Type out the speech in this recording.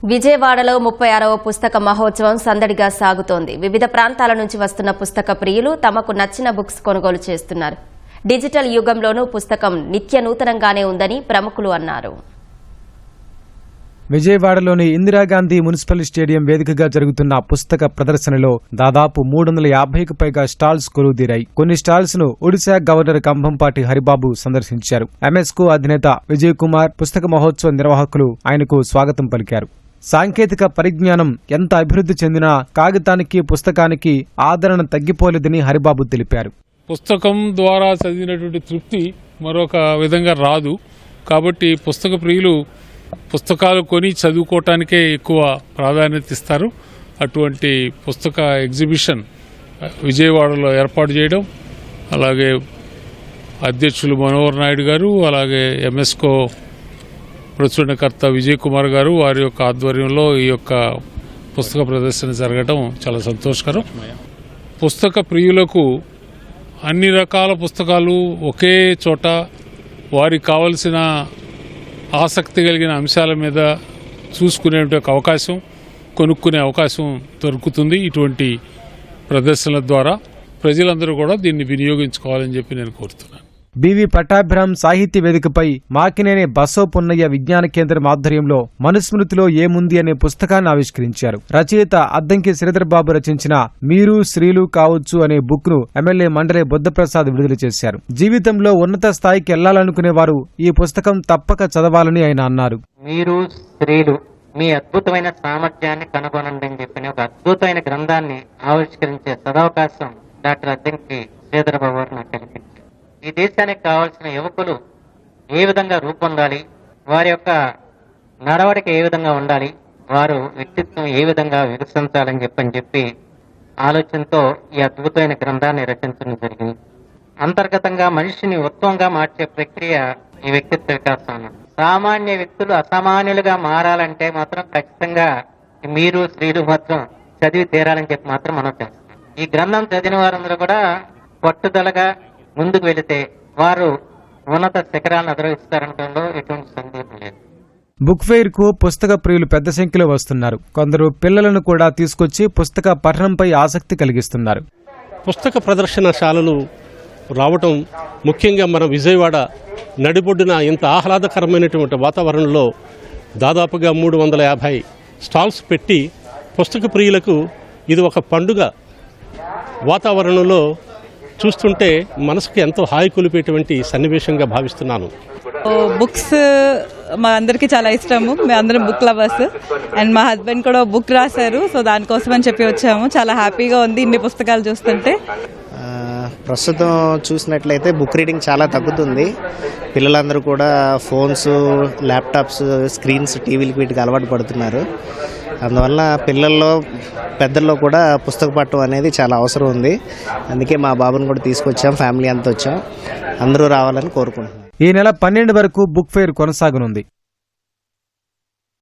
విజయవాడలో 36వ పుస్తక మహోత్సవం సందడిగా సాగుతోంది. వివిధ ప్రాంతాల నుంచి వస్తున్న పుస్తక ప్రియులు తమకు నచ్చిన బుక్స్ కొనుగోలు చేస్తున్నారు. డిజిటల్ యుగంలోనూ పుస్తకం నిత్య నూతనంగానే ఉందని ప్రముఖులు అన్నారు. విజయవాడలోని ఇందిరాగాంధీ మున్సిపల్ స్టేడియం వేదికగా జరుగుతున్న పుస్తక ప్రదర్శనలో దాదాపు 350కు పైగా స్టాల్స్ కొలువుదీరాయి. కొన్ని స్టాల్స్ ను ఒడిశా గవర్నర్ కంభంపాటి హరిబాబు సందర్శించారు. ఎంఎస్కు అధినేత విజయ్ కుమార్ పుస్తక మహోత్సవ నిర్వాహకులు ఆయనకు స్వాగతం పలికారు. సాంకేతిక పరిజ్ఞానం ఎంత అభివృద్ధి చెందినా కాగితానికి పుస్తకానికి ఆదరణ తగ్గిపోలేదని హరిబాబు తెలిపారు. పుస్తకం ద్వారా చదివినటువంటి తృప్తి మరొక విధంగా రాదు. కాబట్టి పుస్తక ప్రియులు పుస్తకాలు కొని చదువుకోవటానికే ఎక్కువ ప్రాధాన్యత ఇస్తారు. అటువంటి పుస్తక ఎగ్జిబిషన్ విజయవాడలో ఏర్పాటు చేయడం, అలాగే అధ్యక్షులు మనోహర్ నాయుడు గారు, అలాగే ఎంఎస్కో ప్రచురణకర్త విజయ్ కుమార్ గారు వారి యొక్క ఆధ్వర్యంలో ఈ యొక్క పుస్తక ప్రదర్శన జరగడం చాలా సంతోషకరం. పుస్తక ప్రియులకు అన్ని రకాల పుస్తకాలు ఒకే చోట వారికి కావలసిన ఆసక్తి కలిగిన అంశాల మీద చూసుకునే అవకాశం, కొనుక్కునే అవకాశం దొరుకుతుంది. ఇటువంటి ప్రదర్శనల ద్వారా ప్రజలందరూ కూడా దీన్ని వినియోగించుకోవాలని చెప్పి నేను కోరుతున్నాను. బివి పట్టాభిరామ్ సాహిత్య వేదికపై మాకినేని బసవపున్నయ్య విజ్ఞాన కేంద్రం ఆధ్వర్యంలో మనుస్మృతిలో ఏముంది అనే పుస్తకాన్ని ఆవిష్కరించారు. రచయిత అద్దంకి శ్రీధర్బాబు రచించిన మీరు స్త్రీలు కావచ్చు అనే బుక్ ను ఎమ్మెల్యే మండలి బుద్ధప్రసాద్ విడుదల చేశారు. జీవితంలో ఉన్నత స్థాయికి వెళ్లాలనుకునే వారు ఈ పుస్తకం తప్పక చదవాలని ఆయన అన్నారు. మీరు స్త్రీలు మీ అద్భుతమైన సామర్థ్యాన్ని కనుగొనండి అని చెప్పిన ఒక అద్భుతమైన గ్రంథాన్ని ఆవిష్కరించే సదవకాశం డాక్టర్ అద్దంకి శ్రీధర్బాబు గారు నాకు కలిగింది. ఈ దేశానికి కావాల్సిన యువకులు ఏ విధంగా రూపొందాలి, వారి యొక్క నడవడిక ఏ విధంగా ఉండాలి, వారు వ్యక్తిత్వం ఏ విధంగా వికసించాలని చెప్పి ఆలోచనతో ఈ అద్భుతమైన గ్రంథాన్ని రచించడం జరిగింది. అంతర్గతంగా మనిషిని ఉత్తమంగా మార్చే ప్రక్రియ ఈ వ్యక్తిత్వ వికాసం. సామాన్య వ్యక్తులు అసామాన్యులుగా మారాలంటే మాత్రం ఖచ్చితంగా మీరు స్త్రీలు మాత్రం చదివి తీరాలని చెప్పి మాత్రం మనం చేస్తాం. ఈ గ్రంథం చదివిన వారందరూ కూడా పట్టుదలగా ముందుకు వెళితే వారు ఉన్నత శిఖరాలను అధిరోహిస్తారనడంలో ఎటువంటి సందేహం లేదు. బుక్ ఫెయిర్ కు పుస్తక ప్రియులు పెద్ద సంఖ్యలో వస్తున్నారు. కొందరు పిల్లలను కూడా తీసుకొచ్చి పుస్తక పఠనంపై ఆసక్తి కలిగిస్తున్నారు. పుస్తక ప్రదర్శనశాలలు రావటం ముఖ్యంగా మన విజయవాడ నడిబొడ్డున ఇంత ఆహ్లాదకరమైనటువంటి వాతావరణంలో దాదాపుగా 350 స్టాల్స్ పెట్టి పుస్తక ప్రియులకు ఇది ఒక పండుగ వాతావరణంలో చూస్తుంటే మనసుకు ఎంతో హాయి కొలిపేటువంటి సన్నివేశంగా భావిస్తున్నాను. బుక్స్ మా అందరికీ చాలా ఇష్టము. మేము అందరం బుక్ లవర్స్. అండ్ మా హస్బెండ్ కూడా బుక్ రాశారు. సో దానికోసం అని చెప్పి వచ్చాము. చాలా హ్యాపీగా ఉంది ఇన్ని పుస్తకాలు చూస్తుంటే. ప్రస్తుతం చూసినట్లయితే బుక్ రీడింగ్ చాలా తగ్గుతుంది. పిల్లలందరూ కూడా ఫోన్స్, ల్యాప్టాప్స్, స్క్రీన్స్, టీవీలకి వీటికి అలవాటు పడుతున్నారు. అందువల్ల పిల్లల్లో పెద్దల్లో కూడా పుస్తక పఠనం అనేది చాలా అవసరం ఉంది. అందుకే మా బాబుని కూడా తీసుకొచ్చాం, ఫ్యామిలీ అంతా వచ్చాం. అందరూ రావాలని కోరుకుంటున్నాం. ఈ నెల 12 వరకు బుక్ ఫెయిర్ కొనసాగనుంది.